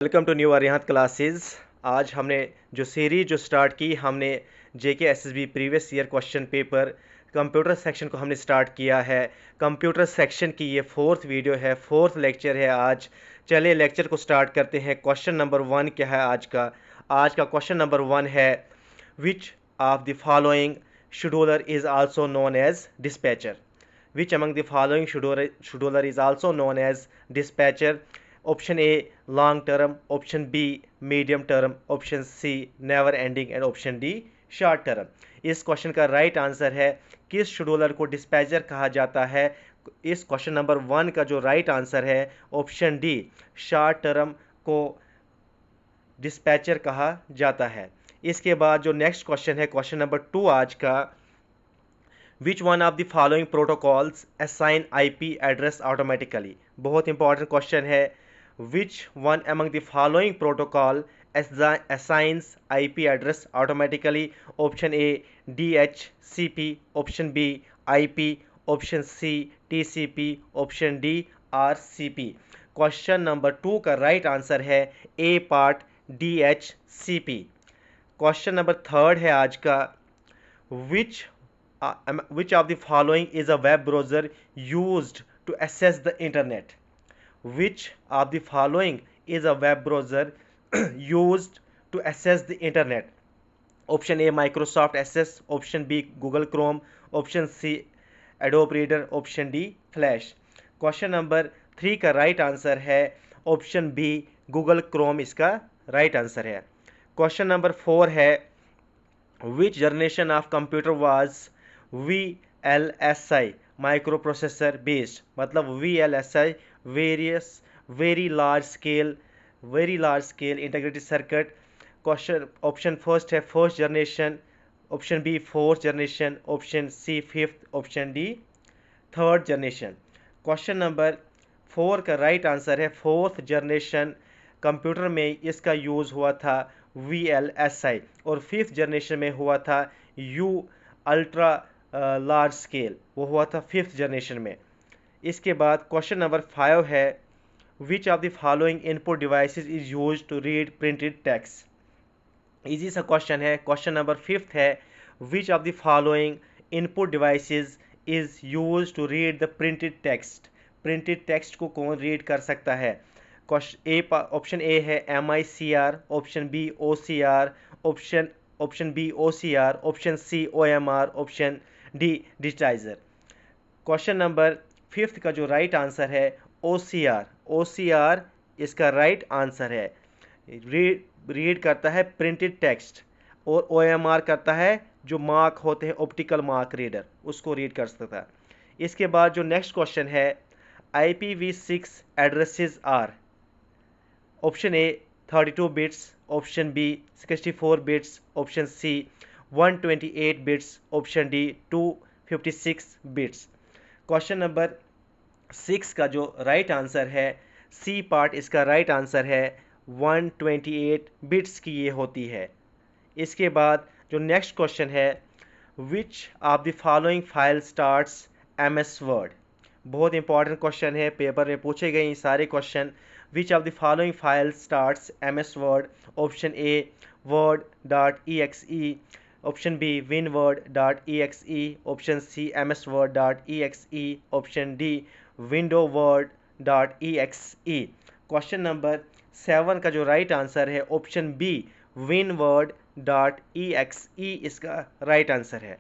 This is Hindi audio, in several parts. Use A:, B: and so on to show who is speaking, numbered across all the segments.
A: Welcome to new Arihant classes. आज हमने जो सीरीज स्टार्ट की हमने JK SSB previous year question paper computer section को हमने स्टार्ट किया है। कंप्यूटर सेक्शन की ये फोर्थ वीडियो है, फोर्थ लेक्चर है आज। चलिए लेक्चर को स्टार्ट करते हैं। क्वेश्चन नंबर 1 क्या है आज का क्वेश्चन नंबर 1 है which of the following scheduler is also known as dispatcher. Which among the following scheduler is also known as dispatcher? Option A long term, option B medium term, option C never ending and option D short term। इस क्वेश्चन का राइट आंसर है किस शेड्यूलर को डिस्पैचर कहा जाता है। इस क्वेश्चन नंबर 1 का जो राइट आंसर है ऑप्शन डी शॉर्ट टर्म को डिस्पैचर कहा जाता है। इसके बाद जो नेक्स्ट क्वेश्चन है क्वेश्चन नंबर 2 आज का, Which one of the following protocols assign IP address automatically? बहुत इंपॉर्टेंट क्वेश्चन है। Which one among the following protocol assigns IP address automatically? Option A DHCP, option B IP, option C TCP, option D RCP। Question number 2 का राइट आंसर है ए पार्ट DHCP। क्वेश्चन नंबर 3 है आज का, which of the following is a web browser used to access the internet? Which of the following is a web browser used to access the internet? Option A Microsoft Access, option B Google Chrome, option C Adobe Reader, option D Flash। Question number 3 का राइट आंसर है ऑप्शन बी गूगल क्रोम, इसका राइट आंसर है। क्वेश्चन नंबर 4 है which generation of computer was VLSI microprocessor based. मतलब VLSI very large scale integrated circuit. Question option first है first generation, option B fourth generation, option C fifth, option D third generation. Question number 4 का राइट आंसर है फोर्थ जनरेशन। कंप्यूटर में इसका यूज़ हुआ था VLSI और फिफ्थ जनरेशन में हुआ था U अल्ट्रा लार्ज स्केल, वो हुआ था फिफ्थ जनरेशन में। इसके बाद क्वेश्चन नंबर 5 है which of the following input devices is used to read printed text. Easy सा क्वेश्चन है। क्वेश्चन नंबर 5 है which of the following input devices is used to read the printed text. Printed text को कौन रीड कर सकता है। ऑप्शन ए है MICR, option B OCR, option B OCR, option C OMR, option D digitizer. क्वेश्चन नंबर 5 का जो राइट आंसर है OCR इसका राइट आंसर है। रीड करता है प्रिंटेड टेक्स्ट और OMR करता है जो मार्क होते हैं ऑप्टिकल मार्क रीडर, उसको रीड कर सकता है। इसके बाद जो नेक्स्ट क्वेश्चन है IPv6 addresses are. Option A 32 bits, option B 64 bits, option C 128 bits, option D 256 bits. Question number 6 का जो राइट आंसर है सी पार्ट, इसका राइट आंसर है 128 बिट्स की ये होती है। इसके बाद जो नेक्स्ट क्वेश्चन है which of the following file starts MS Word. बहुत इंपॉर्टेंट क्वेश्चन है, पेपर में पूछे गए ये सारे question. Which of the following file starts MS Word. Option A word.exe, option B winword.exe, option C msword.exe, option D windowword.exe। Question number 7 का जो राइट आंसर है ऑप्शन बी winword.exe इसका राइट आंसर है।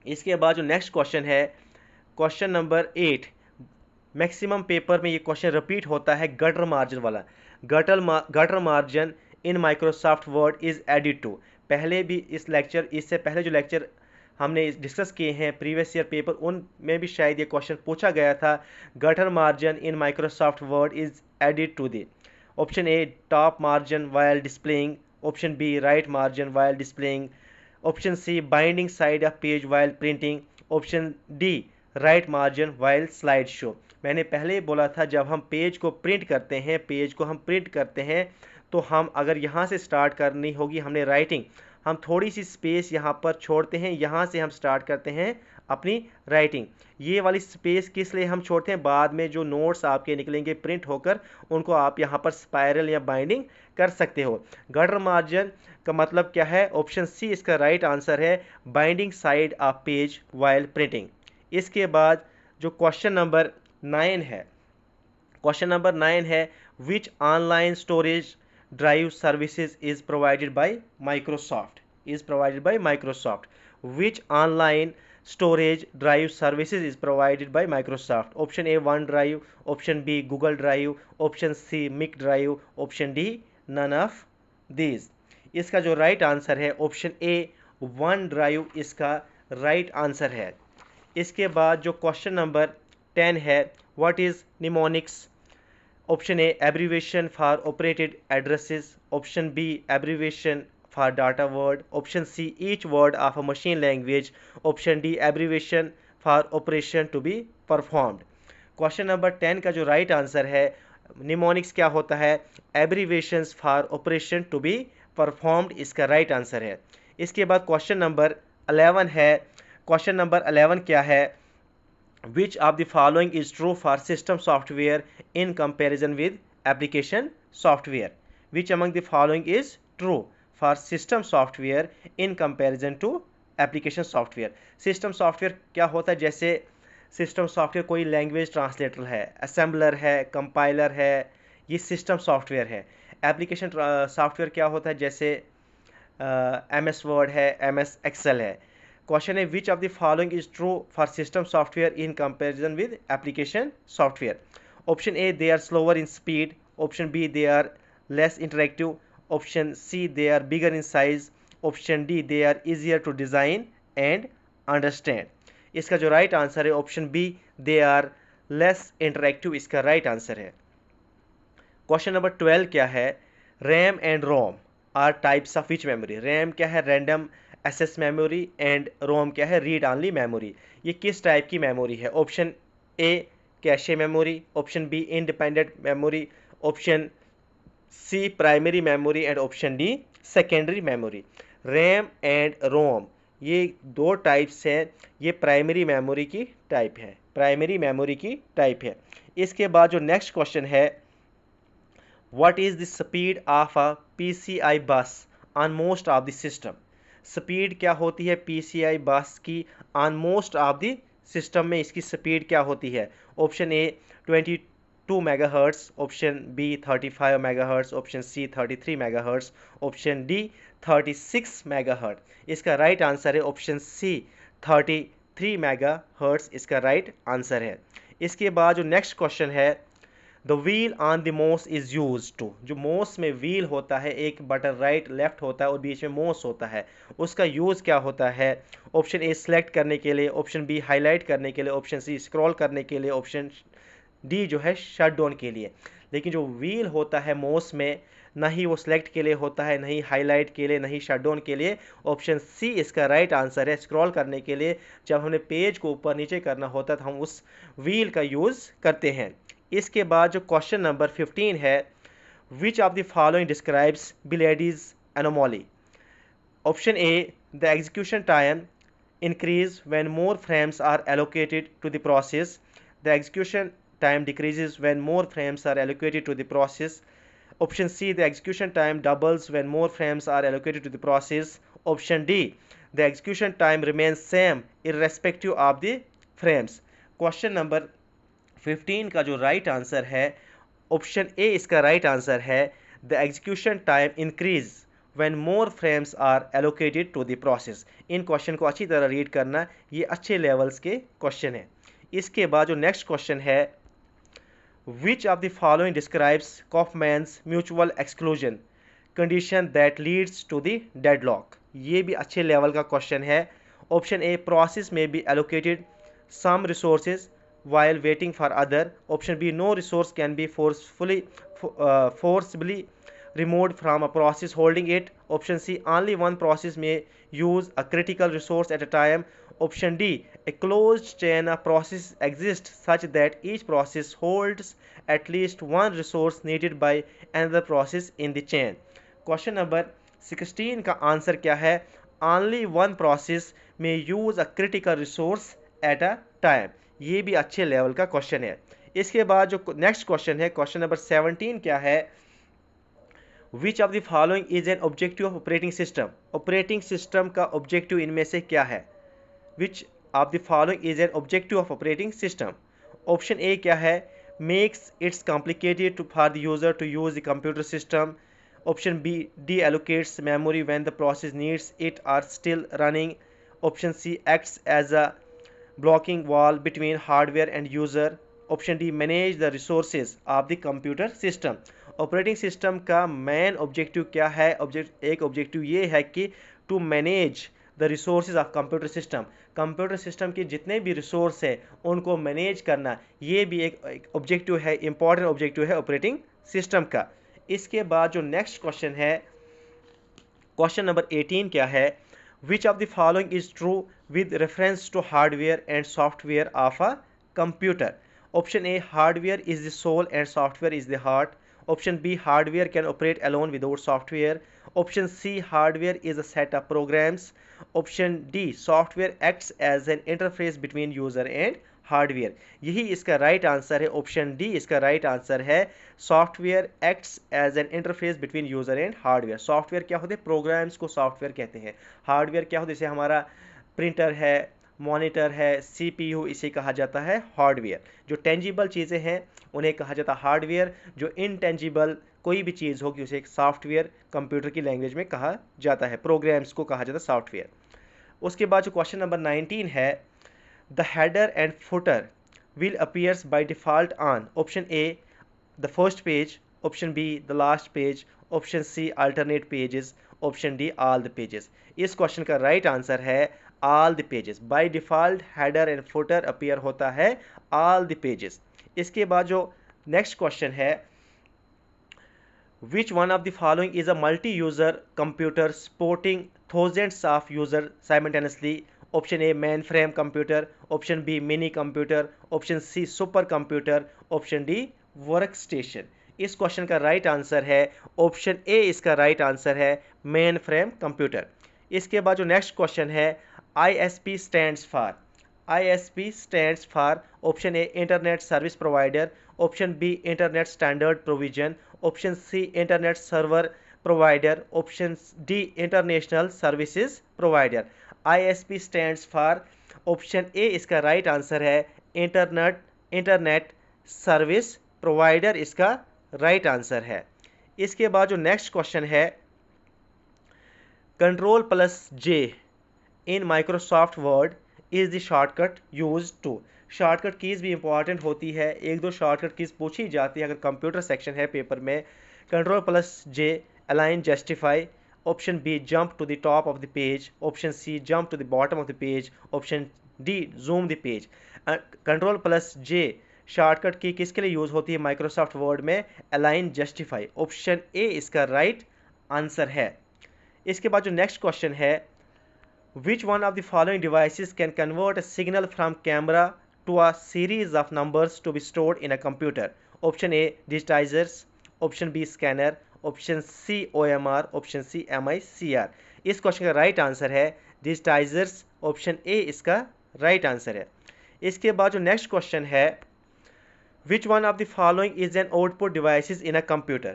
A: इसके बाद जो नेक्स्ट क्वेश्चन है क्वेश्चन नंबर 8, मैक्सिमम पेपर में ये क्वेश्चन रिपीट होता है गटर मार्जिन वाला। Gutter margin in Microsoft Word is added to. पहले भी इससे पहले जो लेक्चर हमने डिस्कस किए हैं प्रीवियस ईयर पेपर, उनमें भी शायद ये क्वेश्चन पूछा गया था। Gutter margin in Microsoft Word is added to the. Option A top margin while displaying, option B right margin while displaying, option C binding side of page while printing, option D right margin while slide show. मैंने पहले ही बोला था जब हम पेज को प्रिंट करते हैं तो हम अगर यहाँ से स्टार्ट करनी होगी हमने राइटिंग, हम थोड़ी सी स्पेस यहाँ पर छोड़ते हैं, यहाँ से हम स्टार्ट करते हैं अपनी राइटिंग। ये वाली स्पेस किस लिए हम छोड़ते हैं, बाद में जो नोट्स आपके निकलेंगे प्रिंट होकर उनको आप यहाँ पर स्पायरल या बाइंडिंग कर सकते हो। गटर मार्जिन का मतलब क्या है, ऑप्शन सी इसका राइट आंसर है, binding side of page while printing. इसके बाद जो क्वेश्चन नंबर 9 है, क्वेश्चन नंबर 9 है, which online storage drive services is provided by Microsoft, which online storage drive services is provided by Microsoft? Option A OneDrive, option B Google drive, option C मिक drive, option D none of these। इसका जो राइट आंसर है ऑप्शन ए वन ड्राइव इसका राइट आंसर है। इसके बाद जो क्वेश्चन नंबर 10 है, what is mnemonics? Option A abbreviation for operated addresses, option B abbreviation for data word, option C each word of a machine language, option D abbreviation for operation to be performed। Question number 10 का जो राइट आंसर है, निमोनिक्स क्या होता है, abbreviations for operation to be performed, इसका राइट आंसर है। इसके बाद क्वेश्चन नंबर 11 है, क्वेश्चन नंबर 11 क्या है, which of the following is true for system software in comparison with application software, which among the following is true for system software in comparison to application software. System software क्या होता है, जैसे सिस्टम सॉफ्टवेयर कोई लैंग्वेज ट्रांसलेटर है, असेंबलर है, कंपाइलर है, ये सिस्टम सॉफ्टवेयर है। एप्लीकेशन सॉफ्टवेयर क्या होता है, जैसे MS वर्ड है, MS एक्सेल है। क्वेश्चन है, which of the following is true for system software in comparison with application software? Option A they are slower in speed, option B they are less interactive, option C they are bigger in size, option D they are easier to design and understand. इसका जो राइट आंसर है option B they are less interactive, इसका राइट आंसर है। क्वेश्चन नंबर 12 क्या है, RAM and ROM are types of which memory? RAM क्या है, रैंडम एक्सेस मेमोरी, एंड रोम क्या है, रीड ऑनली मेमोरी। ये किस टाइप की मेमोरी है? Option A cache memory, option B independent memory, option C primary memory, and option D secondary memory. RAM and ROM ये दो टाइप्स हैं, ये प्राइमरी मेमोरी की टाइप है, प्राइमरी मेमोरी की टाइप है। इसके बाद जो नेक्स्ट क्वेश्चन है, what is the speed of a PCI bus on most of the system? Speed क्या होती है PCI बस की on most of the system में, इसकी स्पीड क्या होती है? Option A 22 megahertz, option B 35 megahertz, option C 33 megahertz, option D 36 megahertz. इसका राइट आंसर है ऑप्शन सी 33 मेगाहर्ट्ज, इसका राइट आंसर है। इसके बाद जो नेक्स्ट क्वेश्चन है, the wheel on the mouse is use to, जो माउस में व्हील होता है, एक बटन राइट लेफ्ट होता है और बीच में माउस होता है, उसका यूज़ क्या होता है? ऑप्शन ए सिलेक्ट करने के लिए, ऑप्शन बी हाईलाइट करने के लिए, ऑप्शन सी स्क्रॉल करने के लिए, ऑप्शन डी जो है शट डाउन के लिए। लेकिन जो व्हील होता है माउस में, ना ही वो सिलेक्ट के लिए होता है, नहीं हाईलाइट के लिए, नहीं शट डाउन के लिए। ऑप्शन सी इसका राइट आंसर है, स्क्रॉल करने के लिए जब हमें पेज को ऊपर नीचे करना होता है तो हम उस व्हील का यूज़ करते हैं। इसके बाद जो क्वेश्चन नंबर 15 है, which of the following describes Belady's anomaly? Option A the execution time increase when more frames are allocated to the process, the execution time decreases when more frames are allocated to the process, option C the execution time doubles when more frames are allocated to the process, option D the execution time remains same irrespective of the frames। Question number 15 का जो राइट आंसर है ऑप्शन ए इसका राइट आंसर है, the execution time increase when more frames are allocated to the process। In question को अच्छी तरह रीड करना, ये अच्छे लेवल्स के क्वेश्चन है। इसके बाद जो नेक्स्ट क्वेश्चन है, which of the following describes Kaufman's mutual exclusion condition that leads to the deadlock? ये भी अच्छे लेवल का क्वेश्चन है। Option A process may be allocated some resources while waiting for other, option B no resource can be forcibly removed from a process holding it, option C only one process may use a critical resource at a time, option D a closed chain of processes exists such that each process holds at least one resource needed by another process in the chain। Question number 16 का आंसर क्या है? only one process may use a critical resource at a time. ये भी अच्छे लेवल का क्वेश्चन है। इसके बाद जो नेक्स्ट क्वेश्चन है, क्वेश्चन नंबर 17 क्या है, which of the following is an objective of operating system. Operating system का ऑब्जेक्टिव इनमें से क्या है? Which of the following is an objective of operating system. Option A क्या है, makes its complicated to for the user to use the computer system. Option B, deallocates memory when the process needs it are still running. Option C, acts as a blocking wall between hardware and user. Option D, manage the resources of the computer system. Operating system का मेन ऑब्जेक्टिव क्या है? एक ऑब्जेक्टिव ये है कि to manage the resources of computer system. Computer system के जितने भी रिसोर्स है उनको मैनेज करना, ये भी एक ऑब्जेक्टिव है, इंपॉर्टेंट ऑब्जेक्टिव है ऑपरेटिंग सिस्टम का। इसके बाद जो नेक्स्ट क्वेश्चन है, क्वेश्चन नंबर 18 क्या है, which of the following is true with reference to hardware and software of a computer? Option A, hardware is the soul and software is the heart. Option B, hardware can operate alone without software. Option C, hardware is a set of programs. Option D, software acts as an interface between user and hardware. यही इसका राइट आंसर है, ऑप्शन डी इसका राइट आंसर है। Software acts as an interface between user and hardware. Software क्या होते हैं? प्रोग्राम्स को सॉफ्टवेयर कहते हैं। हार्डवेयर क्या होते हैं? जैसे हमारा प्रिंटर है, मॉनिटर है, सीपीयू, इसे कहा जाता है हार्डवेयर। जो टेंजिबल चीज़ें हैं उन्हें कहा जाता है हार्डवेयर। जो इनटेंजिबल कोई भी चीज़ होगी उसे एक सॉफ्टवेयर कंप्यूटर की लैंग्वेज में कहा जाता है। प्रोग्राम्स को कहा जाता है सॉफ्टवेयर। उसके बाद जो क्वेश्चन नंबर 19 है, the header and footer will appears by default on option A, the first page, option B, the last page, option C, alternate pages, option D, all the pages। इस क्वेश्चन का राइट आंसर है all the pages। by default header and footer appear होता है all the pages। इसके बाद जो नेक्स्ट क्वेश्चन है, which one of the following is a multi-user computer supporting thousands of users simultaneously? Option A, mainframe computer. Option B, minicomputer. Option C, supercomputer. Option D, workstation. इस क्वेश्चन का राइट आंसर है ऑप्शन ए, इसका राइट आंसर है मेन फ्रेम कंप्यूटर। इसके बाद जो नेक्स्ट क्वेश्चन है, ISP stands for. ISP stands for option A, internet service provider. Option B, internet standard provision. Option C, internet server provider. Option D, international services provider. ISP stands for option A, इसका राइट आंसर है इंटरनेट सर्विस प्रोवाइडर, इसका राइट आंसर है। इसके बाद जो नेक्स्ट क्वेश्चन है, Ctrl+J in Microsoft Word is the shortcut use to. Shortcut keys भी इंपॉर्टेंट होती है, एक दो शॉर्टकट कीज़ पूछी जाती है अगर कंप्यूटर सेक्शन है पेपर में। Ctrl+J align justify. Option B, jump to the top of the page. Option C, jump to the bottom of the page. Option D, zoom the page. Ctrl+J shortcut की किसके लिए यूज़ होती है माइक्रोसॉफ्ट वर्ड में? Align justify. ऑप्शन ए इसका राइट आंसर है। इसके बाद जो नेक्स्ट क्वेश्चन है, which one of the following devices can convert a signal from camera to a series of numbers to be stored in a computer? Option A, digitizers. Option B, scanner. Option C, OMR. Option C, MICR। इस क्वेश्चन का राइट आंसर है digitizers। ऑप्शन ए इसका राइट आंसर है। इसके बाद जो नेक्स्ट क्वेश्चन है, which one of the following is an output devices in a computer?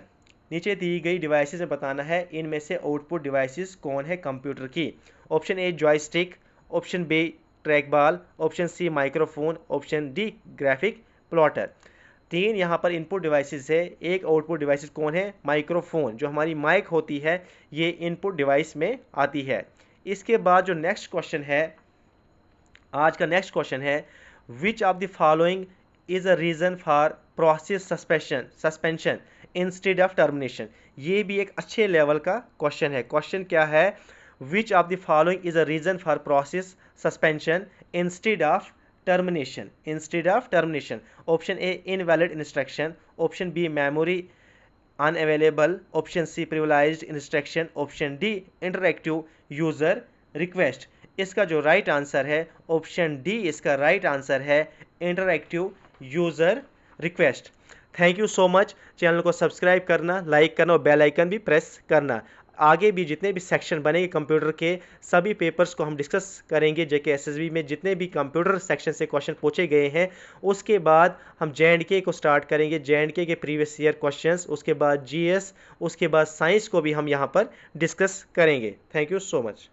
A: नीचे दी गई डिवाइसेस में बताना है इनमें से आउटपुट डिवाइसेस कौन है कंप्यूटर की। Option A, joystick. Option B, track ball. Option C, microphone. Option D, graphic plotter. तीन यहाँ पर इनपुट डिवाइसेस है, एक आउटपुट डिवाइसेस कौन है? माइक्रोफोन। जो हमारी माइक होती है ये इनपुट डिवाइस में आती है। इसके बाद जो नेक्स्ट क्वेश्चन है, आज का नेक्स्ट क्वेश्चन है, which of the following is a reason for process suspension instead of termination. ये भी एक अच्छे लेवल का क्वेश्चन है। क्वेश्चन क्या है, which of the following is a reason for process suspension instead of termination. Instead of termination. Option A, invalid instruction. Option B, memory unavailable. Option C, privileged instruction. Option D, interactive user request. इसका जो राइट आंसर है ऑप्शन डी, इसका राइट आंसर है interactive user request. Thank you so much. Channel को सब्सक्राइब करना, लाइक करना और बेल आइकन भी प्रेस करना। आगे भी जितने भी सेक्शन बनेंगे कंप्यूटर के सभी पेपर्स को हम डिस्कस करेंगे। जेके एसएसबी में जितने भी कंप्यूटर सेक्शन से क्वेश्चन पूछे गए हैं, उसके बाद हम जेएंडके को स्टार्ट करेंगे, जेएंडके के प्रीवियस ईयर क्वेश्चंस, उसके बाद जीएस, उसके बाद साइंस को भी हम यहाँ पर डिस्कस करेंगे। Thank you so much.